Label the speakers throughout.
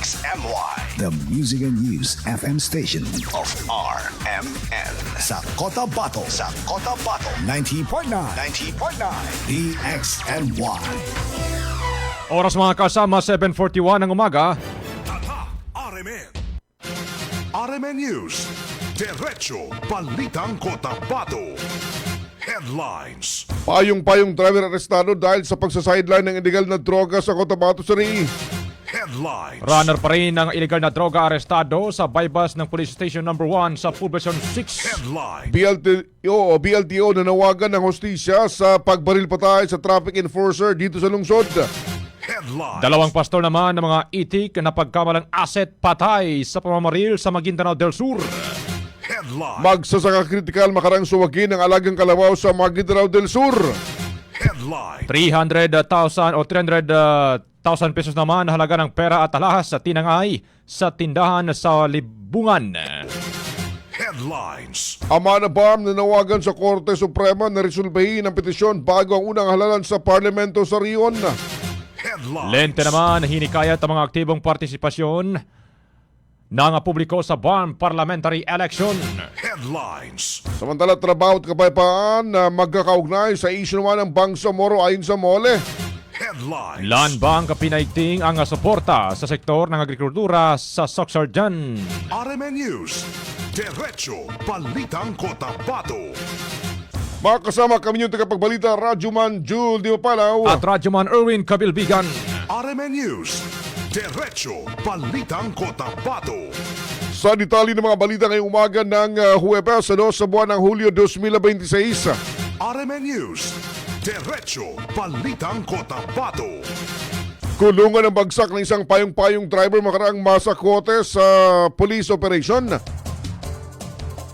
Speaker 1: DXMY,
Speaker 2: The Music and News FM station
Speaker 1: of RMN.
Speaker 2: sa Cotabato. 90.9 DXNY.
Speaker 3: Oras mga kasama, 7:41 ng umaga.
Speaker 4: Tatak RMN. RMN News. Diretso Balitang Cotabato. Headlines.
Speaker 5: Payong-payong driver arestado dahil sa pagsa-sideline ng illegal na droga sa Cotabato City.
Speaker 4: Headlines.
Speaker 3: Runner pa rin ng illegal na droga arestado sa bypass ng Police Station No. 1 sa Poblacion 6.
Speaker 4: Headlines.
Speaker 5: BLTO nanawagan ng hostisya sa pagbaril patay sa traffic enforcer dito sa lungsod.
Speaker 4: Headlines.
Speaker 3: Dalawang pastor naman ng mga itik na pagkamalang asset patay sa pamamaril sa Maguindanao del Sur.
Speaker 4: Headlines.
Speaker 5: Magsasaka kritikal makarang suwagin ng alagang kalabaw sa Maguindanao del Sur.
Speaker 4: Headlines.
Speaker 3: 300,000 o 300,000 pesos naman halaga ng pera at alahas sa tinangay sa tindahan sa Libungan.
Speaker 4: Headlines.
Speaker 5: Amana Barm nanawagan sa Korte Suprema na resolbahin ang petisyon bago ang unang halalan sa Parlamento sa Rion.
Speaker 4: Headlines.
Speaker 3: Lente naman hinikayat ang mga aktibong partisipasyon ng publiko sa BARM Parliamentary Election.
Speaker 4: Headlines.
Speaker 5: Samantala, trabaho at kapayapaan na magkakaugnay sa issue naman ng Bangsamoro ayon sa Mole.
Speaker 4: Headlines.
Speaker 3: Land Bank pinaigting ang suporta sa sektor ng agrikultura sa Soxarjan.
Speaker 4: RMN News. Diretso Balitang Cotabato.
Speaker 5: Mga kasama kami yung tagapagbalita, Radyoman Jul Di Mapalaw.
Speaker 3: At Radyoman Erwin Kabilbigan.
Speaker 4: RMN News. Diretso Balitang Cotabato.
Speaker 5: Sa detalye ng mga balita ngayong umaga ng Huwebes sa buwan ng Hulyo 2026.
Speaker 4: RMN News. Diretso Balitang Cotabato.
Speaker 5: Kulungan ng bagsak ng isang payong-payong driver makaraang masakote sa police operation.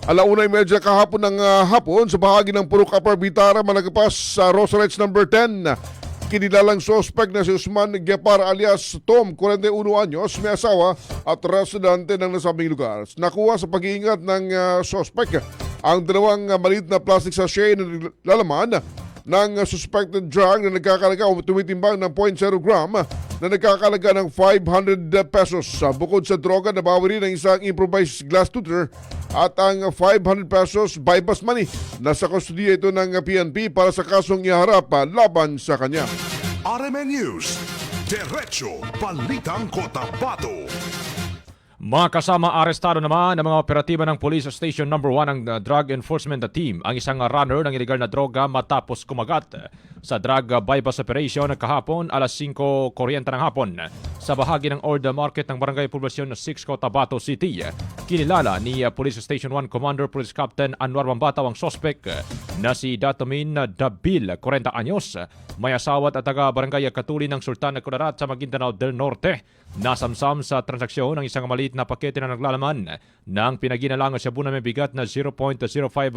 Speaker 5: 1:30 kahapon ng hapon sa bahagi ng Purok Upper Bitara, malagpas sa Rosarets No. 10. Kinilalang sospek na si Usman Gepar alias Tom, 41 anyos, may asawa at residente ng nasabing lugar. Nakuha sa pag-iingat ng sospek ang dalawang maliit na plastic sachet na lalaman ng suspected drug na nagkakalaga o tumitimbang ng 0.0 gram na nagkakalaga ng 500 pesos. Bukod sa droga, nabawi rin ang isang improvised glass tutor at ang 500 pesos bypass money. Nasa kustudiya ito ng PNP para sa kasong iharap laban sa kanya.
Speaker 4: RMN News. Diretso Balitang Cotabato.
Speaker 3: Mga kasama, arestado naman ang mga operatiba ng Police Station No. 1 ng Drug Enforcement Team ang isang runner ng illegal na droga matapos kumagat sa drug bypass operation kahapon alas 5:40 ng hapon sa bahagi ng Orda Market ng Barangay Poblacion 6, Cotabato City. Kinilala ni Police Station 1 Commander Police Captain Anwar Mambataw ang sospek na si Datomin Dabil, 40 anyos, may asawa at taga-barangay Katuli ng Sultan na Kudarat sa Maguindanao del Norte. Nasamsam sa transaksyon ng isang maliit na pakete na naglalaman ng pinaginalangan sa buna may bigat na 0.05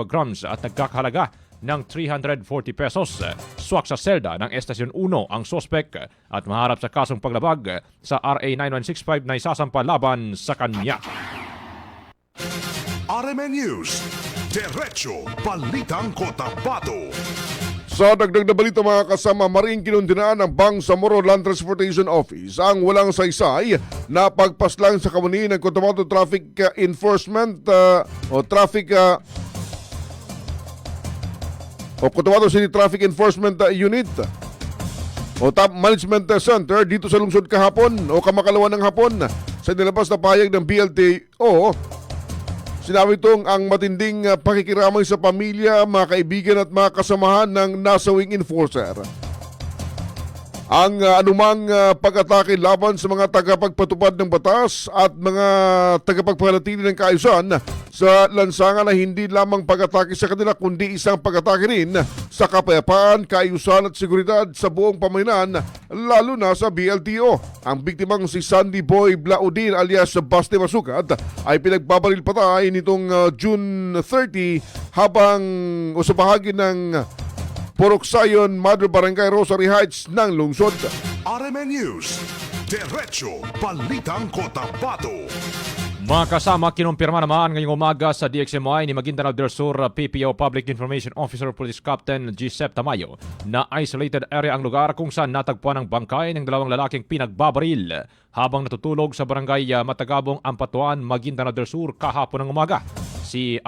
Speaker 3: grams at nagkakahalaga ng 340 pesos. Swak sa selda ng Estasyon 1 ang sospek at maharap sa kasong paglabag sa RA 9165 na isasampa laban sa kanya.
Speaker 4: RMN News. Diretso Balitang Cotabato.
Speaker 5: Sa dagdag na balita mga kasama, maring kinundinaan ng Bangsamoro Land Transportation Office ang walang saysay na pagpaslang sa kawani ng Cotabato Traffic Enforcement Cotabato City Traffic Enforcement Unit o Top Management Center dito sa lungsod kahapon o kamakalawa ng hapon. Sa nilabas na pahayag ng BLTO, sinabi itong ang matinding pakikiramay sa pamilya, mga kaibigan at mga kasamahan ng nasawing enforcer. Ang anumang pag-atake laban sa mga tagapagpatupad ng batas at mga tagapagpanatili ng kaayusan sa lansangan na hindi lamang pag-atake sa kanila kundi isang pag-atake rin sa kapayapaan, kaayusan at seguridad sa buong pamayanan, lalo na sa BLTO. Ang biktimang si Sandy Boy Blaudin alias Baste Masukat ay pinagbabaril patay nitong June 30 habang o sa bahagi ng Poroksayon, Mother Barangay Rosary Heights ng lungsod.
Speaker 4: RMN News. Diretso Balitang Cotabato.
Speaker 3: Mga kasama, kinumpirma naman ngayong umaga sa DXMI ni Maguindanao del Sur PPO Public Information Officer Police Captain Gisep Tamayo na isolated area ang lugar kung saan natagpuan ang bangkay ng dalawang lalaking pinagbabaril habang natutulog sa barangay Matagabong, Ampatuan, Maguindanao del Sur kahapon ng umaga. Si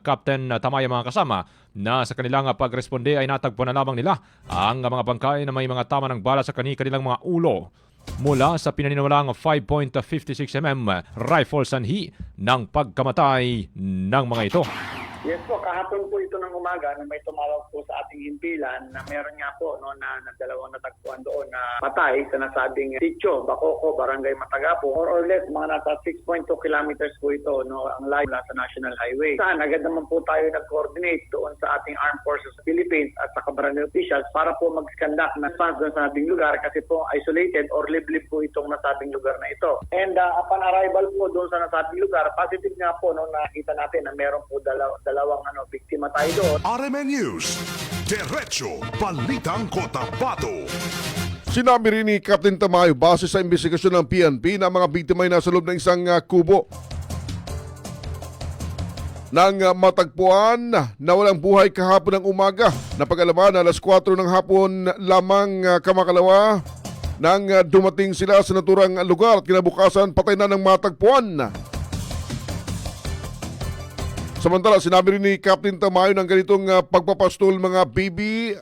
Speaker 3: Captain Tamayo mga kasama na sa kanilang pagresponde ay natagpuan na lamang nila ang mga bangkay na may mga tama ng bala sa kanilang mga ulo mula sa pinaniniwalaang 5.56mm rifle sanhi ng pagkamatay ng mga ito.
Speaker 6: Yes po, kahapon po ito ng umaga na may tumawag po sa ating himpilan na meron nga po na dalawang natagpuan doon na patay sa nasabing sitio, Bacoco, Barangay Matagapo, more or less mga nasa 6.2 kilometers po ito ang layo mula sa National Highway. Saan agad naman po tayo nag-coordinate doon sa ating Armed Forces of Philippines at sa barangay officials para po mag-conduct ng response doon sa nasabing lugar kasi po isolated or liblib po itong nasabing lugar na ito. And upon arrival po doon sa nasabing lugar, positive nga po nakita natin na meron po dalawang biktima tayo doon.
Speaker 4: RMN News, Diretso Balitang Cotabato.
Speaker 5: Sinabi rin ni Captain Tamayo base sa investigasyon ng PNP na mga biktima ay nasa loob ng isang kubo nang matagpuan na walang buhay kahapon ng umaga. Napag-alaman alas 4 ng hapon lamang kamakalawa nang dumating sila sa naturang lugar at kinabukasan patay na ng matagpuan. Samantala, sinabi rin ni Captain Tamayo ng ganitong pagpapastol mga baby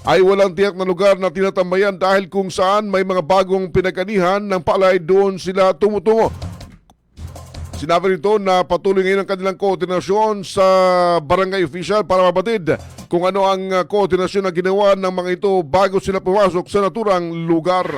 Speaker 5: ay walang tiyak na lugar na tinatambayan dahil kung saan may mga bagong pinagkanihan ng palay doon sila tumutungo. Sinabi rito na patuloy ngayon ang kanilang koordinasyon sa barangay official para mabatid kung ano ang koordinasyon na ginawa ng mga ito bago sila pumasok sa naturang lugar.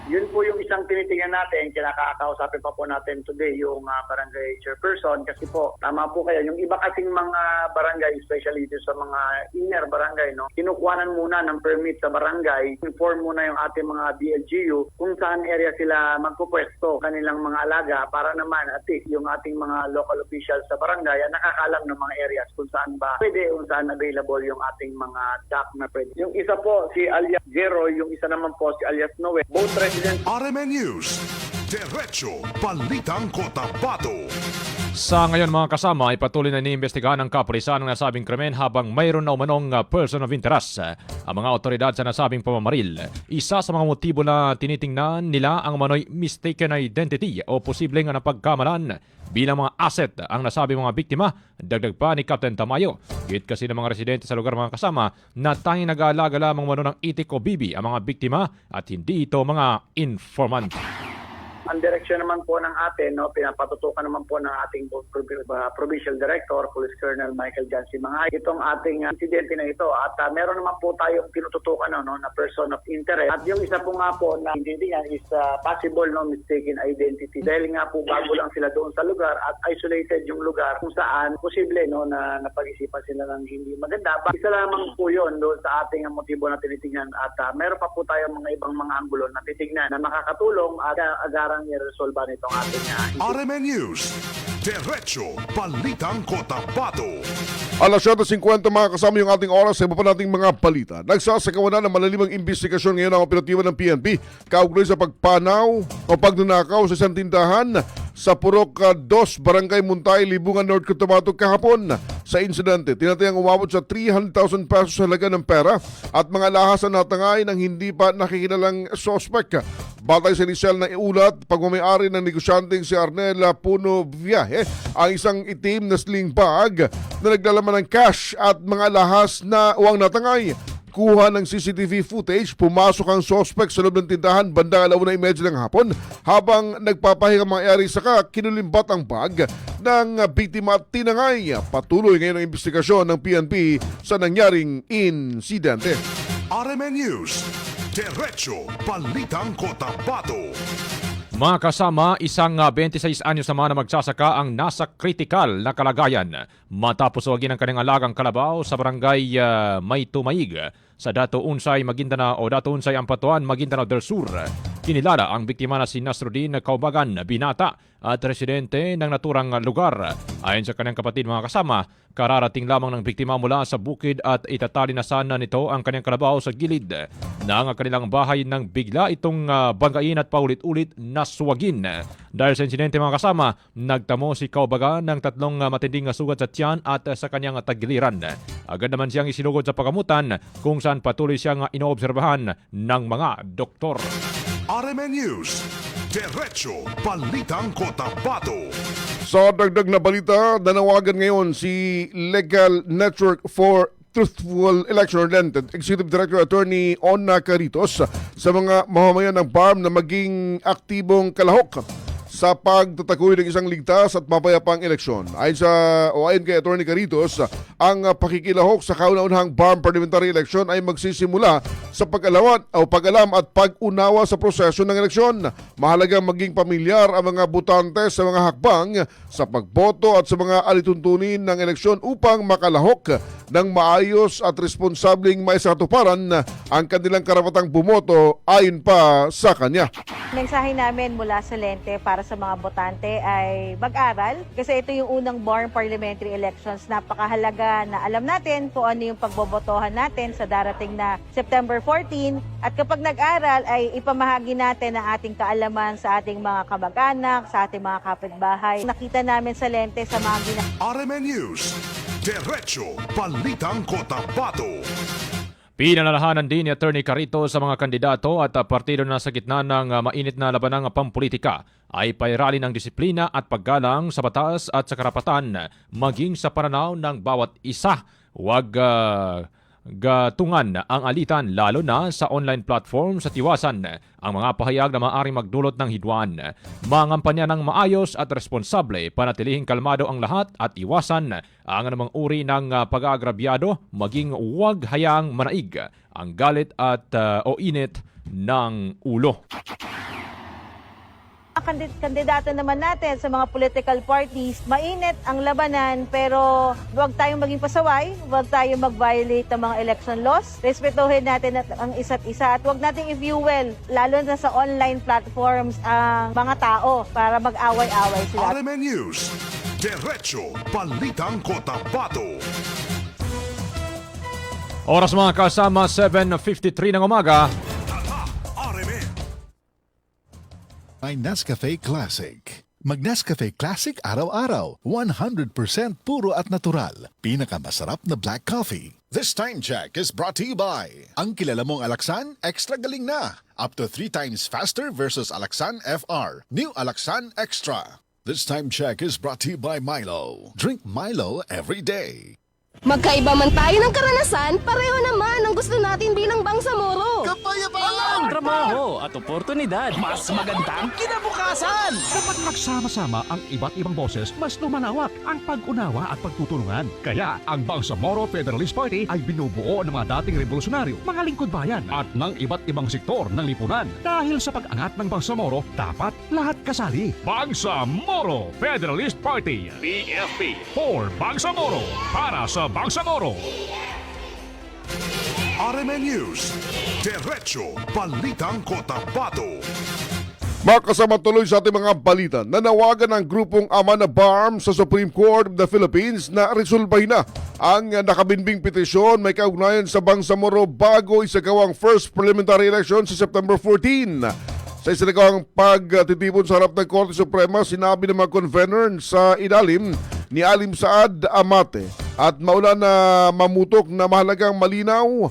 Speaker 6: Yun po yung isang tinitingnan natin, kinakakausapin pa po natin today yung barangay chairperson kasi po, tama po kayo, yung iba kasing mga barangay, especially dito sa mga inner barangay, kinukuhanan muna ng permit sa barangay, inform muna yung ating mga BLGU kung saan area sila magpupwesto kanilang mga alaga para naman at least yung ating mga local officials sa barangay nakakalam ng mga areas kung saan ba pwede, kung saan available yung ating mga dock na pwede. Yung isa po, si alias Zero, yung isa naman po, si alias Noe, both
Speaker 4: RMN News, Diretso Balitang Cotabato.
Speaker 3: Sa ngayon mga kasama ay patuloy na iniimbestigahan ng kapulisan ang nasabing krimen habang mayroon na umanong person of interest ang mga otoridad sa nasabing pamamaril. Isa sa mga motibo na tinitingnan nila ang umano'y mistaken identity o posibleng napagkamalan bilang mga asset ang nasabing mga biktima. Dagdag pa ni Captain Tamayo, git kasi ng mga residente sa lugar mga kasama na tanging nag-aalaga lamang umano ng itik o bibi ang mga biktima at hindi ito mga informant.
Speaker 6: Ang direksyon naman po ng atin, pinapatutukan naman po ng ating Provincial Director, Police Colonel Michael John Simangay, itong ating insidente na ito. At meron naman po tayong tinututukan na person of interest. At yung isa po nga po na hindi yan is possible mistaken identity. Dahil nga po bago lang sila doon sa lugar at isolated yung lugar kung saan posible na napag-isipan sila ng hindi maganda. Isa lamang po yun doon sa ating motibo na tinitingnan. At meron pa po tayong mga ibang mga anggulo na titignan na makakatulong at agarang i-resolve nitong ating
Speaker 4: RMN News, Diretso Balitang Cotabato.
Speaker 5: Alas 7:50 mga kasama yung ating oras sa iba pa nating mga balita. Nagsasagawa na ng malalimang investigasyon ngayon ang operatiba ng PNP kaugnay sa pagpanaw o pagnanakaw sa isang tindahan sa Purok 2, Barangay Muntay, Libungan, North Cotabato kahapon. Sa insidente, tinatayang umabot sa 300,000 pesos halaga ng pera at mga lahas na natangay ng hindi pa nakikilalang sospek. Batay sa inisyal na iulat, pagmamayari ng negosyanteng si Arnel Puno Viaje ang isang itim na sling bag na naglalaman ng cash at mga lahas na uwang natangay. Kuha ng CCTV footage, pumasok ang suspect sa loob ng tindahan bandang 1:30 ng hapon habang nagpapahinga mga saka kinulimbat ang bag ng biktima at tinangay. Patuloy ngayon ang investigasyon ng PNP sa nangyaring insidente.
Speaker 4: RMN News, Diretso Balitang Cotabato.
Speaker 3: Mga kasama, isang 26 anyos naman na magsasaka ang nasa kritikal na kalagayan matapos wagin ang kanyang alagang kalabaw sa barangay May Tumaig sa Dato Unsay, Maguindanao o Dato Unsay, Ampatuan, Maguindanao del Sur. Kinilala ang biktima na si Nasruddin Kaubagan, binata at residente ng naturang lugar. Ayon sa kanyang kapatid mga kasama, kararating lamang ng biktima mula sa bukid at itatali na sana nito ang kanyang kalabaw sa gilid ng kanilang bahay nang bigla itong banggain at paulit-ulit na suwagin. Dahil sa insidente mga kasama, nagtamo si Kaubagan ng 3 matinding sugat sa tiyan at sa kanyang tagiliran. Agad naman siyang isinugod sa pagamutan kung saan patuloy siyang inoobserbahan ng mga doktor.
Speaker 4: RMN News, Diretso Balitang Cotabato.
Speaker 5: Sa dagdag na balita, nanawagan ngayon si Legal Network for Truthful Election or LENT Executive Director Attorney Ona Caritos sa mga mamamayan ng BARM na maging aktibong kalahok sa pagtatakoy ng isang ligtas at mapayapang eleksyon. Ayon kay Attorney Caritos, ang pakikilahok sa kauna-unahang BARM parliamentary election ay magsisimula sa pag-alam at pag-unawa sa proseso ng eleksyon. Mahalagang maging pamilyar ang mga botante sa mga hakbang sa pagboto at sa mga alituntunin ng eleksyon upang makalahok ng maayos at responsableng maisakatuparan ang kanilang karapatang bumoto ayon pa sa kanya.
Speaker 7: Mensahe namin mula sa Lente para sa mga botante ay mag-aral kasi ito yung unang BARM parliamentary elections. Napakahalaga na alam natin kung ano yung pagbobotohan natin sa darating na September 14 at kapag nag-aral ay ipamahagi natin ang ating kaalaman sa ating mga kamag-anak, sa ating mga kapitbahay. Nakita namin sa Lente sa mga
Speaker 4: RMN News, Diretso Balitang Cotabato.
Speaker 3: Pinalalahanan din ni Attorney Carito sa mga kandidato at partido na sa gitna ng mainit na labanang pampolitika ay pairali ng disiplina at paggalang sa batas at sa karapatan maging sa pananaw ng bawat isa. Huwag gatungan ang alitan lalo na sa online platform sa tiwasan ang mga pahayag na maaaring magdulot ng hidwaan. Mangampanya ng maayos at responsable, panatilihing kalmado ang lahat at iwasan ang anumang uri ng pag-aagrabyado, maging huwag hayaang manaig ang galit at o init ng ulo.
Speaker 7: Kandidato naman natin sa mga political parties, mainit ang labanan pero huwag tayong maging pasaway, huwag tayong mag-violate ng mga election laws. Respetuhin natin ang isa't isa at huwag nating i-fuel, lalo na sa online platforms, ang mga tao para mag-away-away sila.
Speaker 4: RMN News, Diretso Balitang Cotabato.
Speaker 3: Oras mga kasama, 7:53 ng umaga.
Speaker 2: My Nescafe Classic. Mag-Nescafe Classic araw-araw. 100% puro at natural. Pinakamasarap na black coffee. This time check is brought to you by ang kilala mong Alaksan, extra galing na. Up to 3 times faster versus Alaksan FR. New Alaksan Extra. This time check is brought to you by Milo. Drink Milo every day.
Speaker 8: Magkaiba man tayo ng karanasan, pareho naman ang gusto natin bilang Bangsamoro.
Speaker 9: Kapayapaan! Trabaho at oportunidad. Mas magandang kinabukasan!
Speaker 10: Kapag nagsama-sama ang iba't ibang boses, mas lumalawak ang pag-unawa at pagtutulungan. Kaya ang Bangsamoro Federalist Party ay binubuo ng mga dating revolusyonaryo, mga lingkod bayan at ng iba't ibang sektor ng lipunan. Dahil sa pag-angat ng Bangsamoro, dapat lahat kasali. Bangsamoro Federalist Party. BFP. For Bangsamoro. Para sa Bangsamoro.
Speaker 4: RMN News, Diretso Balitang Cotabato.
Speaker 5: Makasama tuloy sa ating mga balita, nanawagan ng grupong ama na BARM sa Supreme Court of the Philippines na resolbahin na ang nakabinbing petisyon may kaugnayan sa Bangsamoro bago isagawang first parliamentary election sa September 14. Sa isinagawang pagtitipon sa harap ng Korte Suprema, sinabi ng mga convener sa ilalim ni Alim Saad Amate at mauna na mamutok na mahalagang malinaw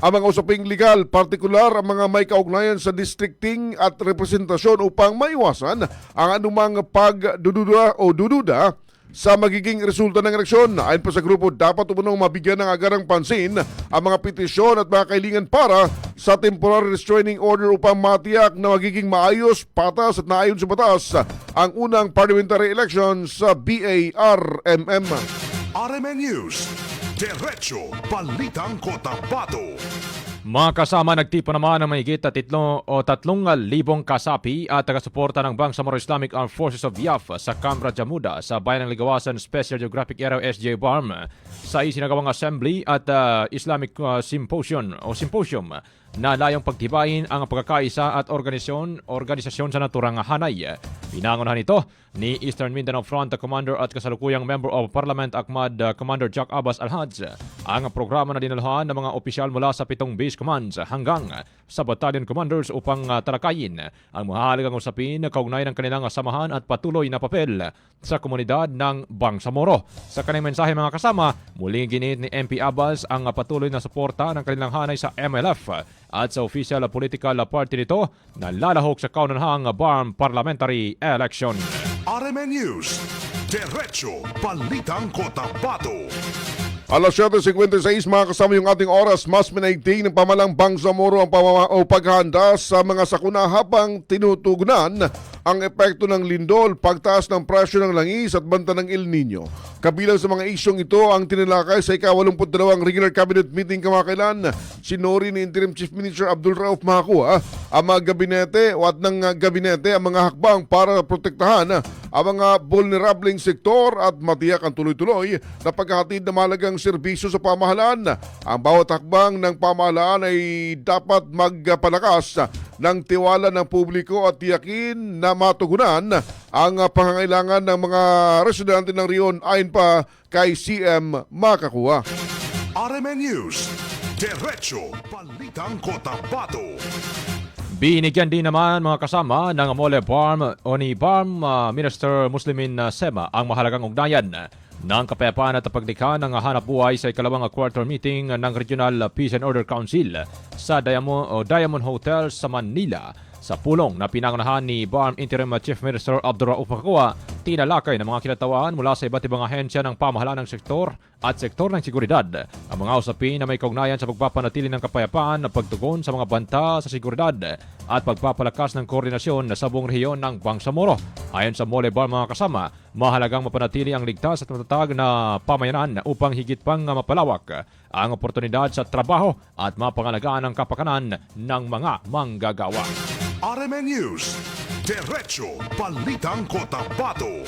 Speaker 5: ang mga usaping legal, partikular ang mga may kaugnayan sa districting at representasyon upang maiwasan ang anumang pagdududa o dududa sa magiging resulta ng eleksyon. Ayon pa sa grupo, dapat umunong mabigyan ng agarang pansin ang mga petisyon at mga kailangan para sa temporary restraining order upang matiyak na magiging maayos, patas at naayon sa batas ang unang parliamentary election sa BARMM.
Speaker 4: RMN News, Diretso Balitang Cotabato.
Speaker 3: Mga kasama, nagtipo naman ng mahigit 3,000 kasapi at taga-suporta ng Bangsamoro Islamic Armed Forces of Biaf sa Cambra Jamuda sa Bayan ng Ligawasan Special Geographic Area SJ Barm sa isinagawang assembly at Islamic Symposium na layong pagtibayin ang pagkakaisa at organisasyon sa naturang hanay. Pinangunahan ito ni Eastern Mindanao Front Commander at kasalukuyang Member of Parliament Ahmad Commander Jack Abbas Al-Haj. Ang programa na dinalhan ng mga opisyal mula sa 7 base commands hanggang sa battalion commanders upang talakayin ang mahalagang usapin kaugnay ng kanilang samahan at patuloy na papel sa komunidad ng Bangsamoro. Sa kanyang mensahe, mga kasama, muling ginit ni MP Abbas ang patuloy na suporta ng kanilang hanay sa MLF at sa official political party nito na lalahok sa kaunanahang BARM parliamentary election.
Speaker 4: RMN News, Diretso Balitang Cotabato.
Speaker 5: Alas 7:56, mga kasama, yung ating oras. Mas minaigting ng pamalang Bangsamoro ang paghahanda sa mga sakuna habang tinutugnan ang epekto ng lindol, pagtaas ng presyo ng langis at banta ng El Nino. Kabilang sa mga isyong ito ang tinalakay sa ika-82 regular cabinet meeting kamakailan. Sinuri ni Interim Chief Minister Abdul Rauf Mahakua ang mga gabinete o at ng gabinete ang mga hakbang para protektahan ang mga vulnerableng sektor at matiyak ang tuloy-tuloy na paghahatid ng mahalagang serbisyo sa pamahalaan. Ang bawat hakbang ng pamahalaan ay dapat magpalakas ng tiwala ng publiko at tiyakin na matugunan ang pangangailangan ng mga residente ng riyon ayon pa kay CM Makakua.
Speaker 4: RMN News, Diretso Balitang Cotabato.
Speaker 3: Binigyan din naman, mga kasama, ng Amole Barm o ni Barm Minister Muslimin Sema ang mahalagang ugnayan ng kapayapaan at paglikha ng hanap buhay sa ikalawang quarter meeting ng Regional Peace and Order Council sa Diamond Hotel sa Manila. Sa pulong na pinangunahan ni BARM Interim Chief Minister Abdul Rauf Mahakua, tinalakay ng mga kinatawan mula sa iba't ibang ahensya ng pamahalaan ng sektor at sektor ng seguridad ang mga usapin na may kaugnayan sa pagpapanatili ng kapayapaan, pagtugon sa mga banta sa seguridad at pagpapalakas ng koordinasyon sa buong rehiyon ng Bangsamoro. Ayon sa Mole BARM, mga kasama, mahalagang mapanatili ang ligtas at matatag na pamayanan upang higit pang mapalawak ang oportunidad sa trabaho at mapangalagaan ang kapakanan ng mga manggagawa.
Speaker 4: RMN News, Diretso Balitang Cotabato.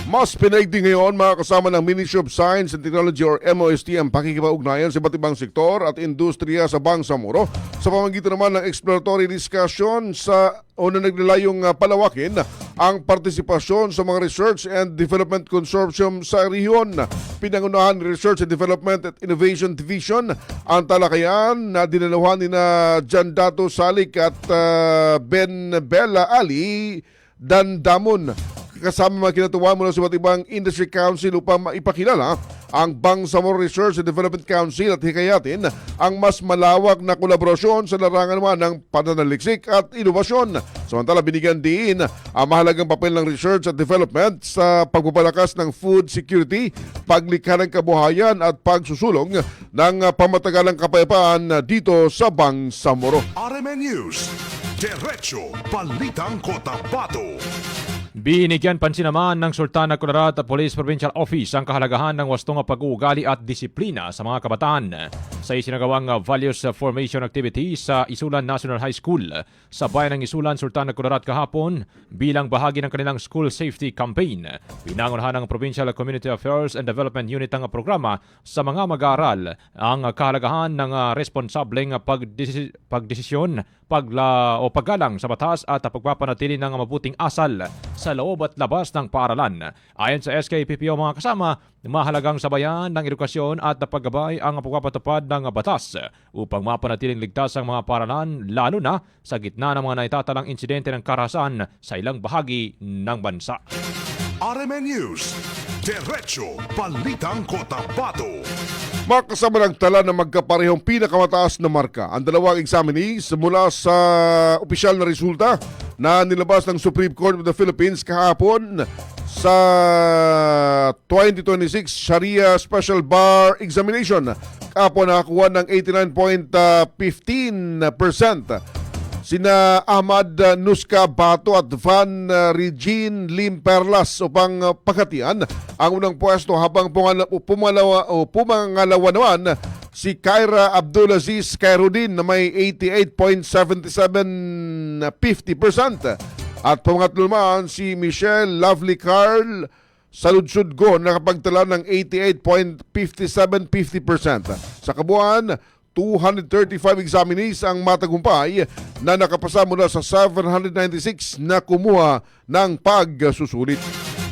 Speaker 5: Mas pinaigting ngayon, mga kasama, ng Ministry of Science and Technology or MOST ang pakikipag-ugnayan sa iba't ibang sektor at industriya sa Bangsamoro sa pamamagitan naman ng exploratory discussion sa na naglalayong palawakin ang partisipasyon sa mga Research and Development Consortium sa rehiyon. Pinangunahan ni Research and Development at Innovation Division ang talakayan na dinaluhan ni na Jan Dato Salik at Ben Bella Ali Dandamon. Kasama mga kinatuwa mula sa iba't ibang industry council upang maipakilala ang Bangsamoro Research and Development Council at hikayatin ang mas malawak na kolaborasyon sa larangan naman ng pananaliksik at inobasyon. Samantala, binigyan din ang mahalagang papel ng research at development sa pagpapalakas ng food security, paglikha ng kabuhayan at pagsusulong ng pamatagalang kapayapaan dito sa Bangsamoro.
Speaker 4: RMN News, Diretso Balitang Cotabato.
Speaker 3: Binigyan pansin naman ng Sultan ng Kudarat Police Provincial Office ang kahalagahan ng wastong pag-uugali at disiplina sa mga kabataan sa isinagawang values formation activity sa Isulan National High School sa bayan ng Isulan, Sultan ng Kudarat kahapon bilang bahagi ng kanilang school safety campaign. Pinangunahan ng Provincial Community Affairs and Development Unit ang programa sa mga mag-aaral ang kahalagahan ng responsableng pagdesisyon, paggalang sa batas at pagpapanatili ng mabuting asal sa loob at labas ng paaralan. Ayon sa SKPPO, mga kasama, mahalagang sabayan ng edukasyon at paggabay ang pagpapatupad ng batas upang mapanatiling ligtas ang mga paaralan, lalo na sa gitna ng mga naitatalang insidente ng karahasan sa ilang bahagi ng bansa.
Speaker 4: RMN News, Diretso Balitang Cotabato.
Speaker 5: Makasama ng tala na magkaparehong pinakamataas na marka ang dalawang examinees mula sa opisyal na resulta na nilabas ng Supreme Court of the Philippines kahapon sa 2026 Sharia Special Bar Examination. Kahapon nakakuha ng 89.15%. Sina Ahmad Nuska Bato at Van Regine Lim Perlas upang paghatian ang unang pwesto habang pumangalawa naman si Kyra Abdulaziz Khairuddin na may 88.7750%. At pangatlo naman si Michelle Lovely Carl Saludsudgo nakapagtala ng 88.5750%. Sa kabuuan, 235 examinees ang matagumpay na nakapasa mula sa 796 na kumuha ng pagsusulit.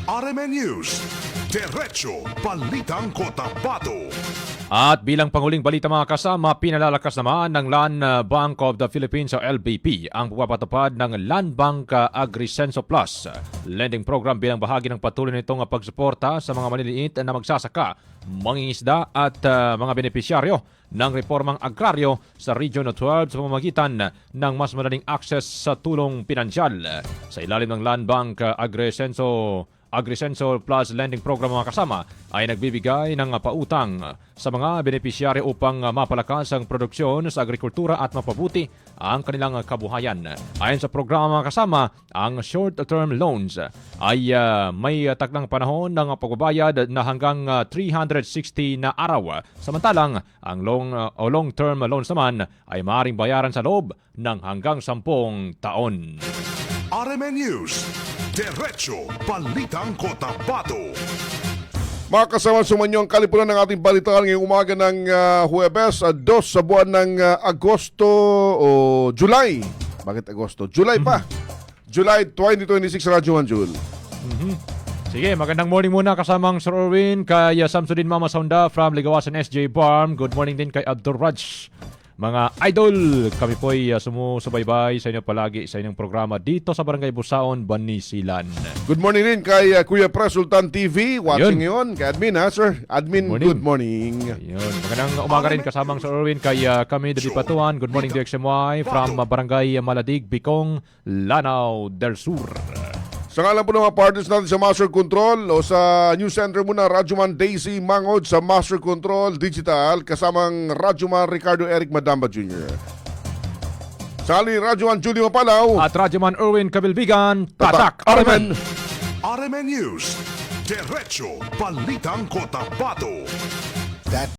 Speaker 4: RMN News, Diretso Balitang Cotabato.
Speaker 3: At bilang panguling balita mga kasama, pinalalakas naman ng Land Bank of the Philippines o LBP ang pagpapatupad ng Land Bank Agrisenso Plus lending program bilang bahagi ng patuloy nitong pagsuporta sa mga maliliit na magsasaka, mangingisda at mga benepisyaryo ng reformang agraryo sa Region 12 sa pamamagitan ng mas madaling access sa tulong pinansyal. Sa ilalim ng Land Bank Agrisenso Plus Lending Program mga kasama ay nagbibigay ng pautang sa mga benepisyaryo upang mapalakas ang produksyon sa agrikultura at mapabuti ang kanilang kabuhayan. Ayon sa programa mga kasama, ang short-term loans ay may takdang panahon ng pagbabayad na hanggang 360 na araw. Samantalang ang long-term loans naman ay maaaring bayaran sa loob ng hanggang 10 taon.
Speaker 4: RMN News, Diretso Balitang Cotabato.
Speaker 5: Mga kasama, sumanyo ang kalipunan ng ating balitaan ngayong umaga ng Huwebes, 2 sa buwan ng Agosto o July. Bakit Agosto? July pa. July 2026, Radyo Manjul.
Speaker 3: Sige, magandang morning muna kasamang Sir Erwin, kay Samsudin Mama Sonda from Ligawasan SJ Farm. Good morning din kay Abdul Raj. Mga idol, kami po'y sumusubaybay sa inyo palagi sa inyong programa dito sa Barangay Busaon, Banisilan.
Speaker 5: Good morning din kay Kuya Pres Sultan TV. Watching ngayon. Kay Admin ha, sir? Admin, good morning.
Speaker 3: Yun. Magandang umaga rin kasamang Sir Erwin kay kami Dali Patuan. Good morning DXMY from Barangay Maladig, Bicong, Lanao del Sur.
Speaker 5: Sa ngalan po ng mga partners natin sa Master Control o sa News Center muna, Radyoman Daisy Mangod sa Master Control Digital kasamang Radyoman Ricardo Eric Madamba Jr. Sa ngalan ni Radyoman Julie Mapalaw
Speaker 3: at Radyoman Erwin Kabilbigan, Tatak RMN!
Speaker 4: RMN News, Diretso Balitang Cotabato.
Speaker 2: That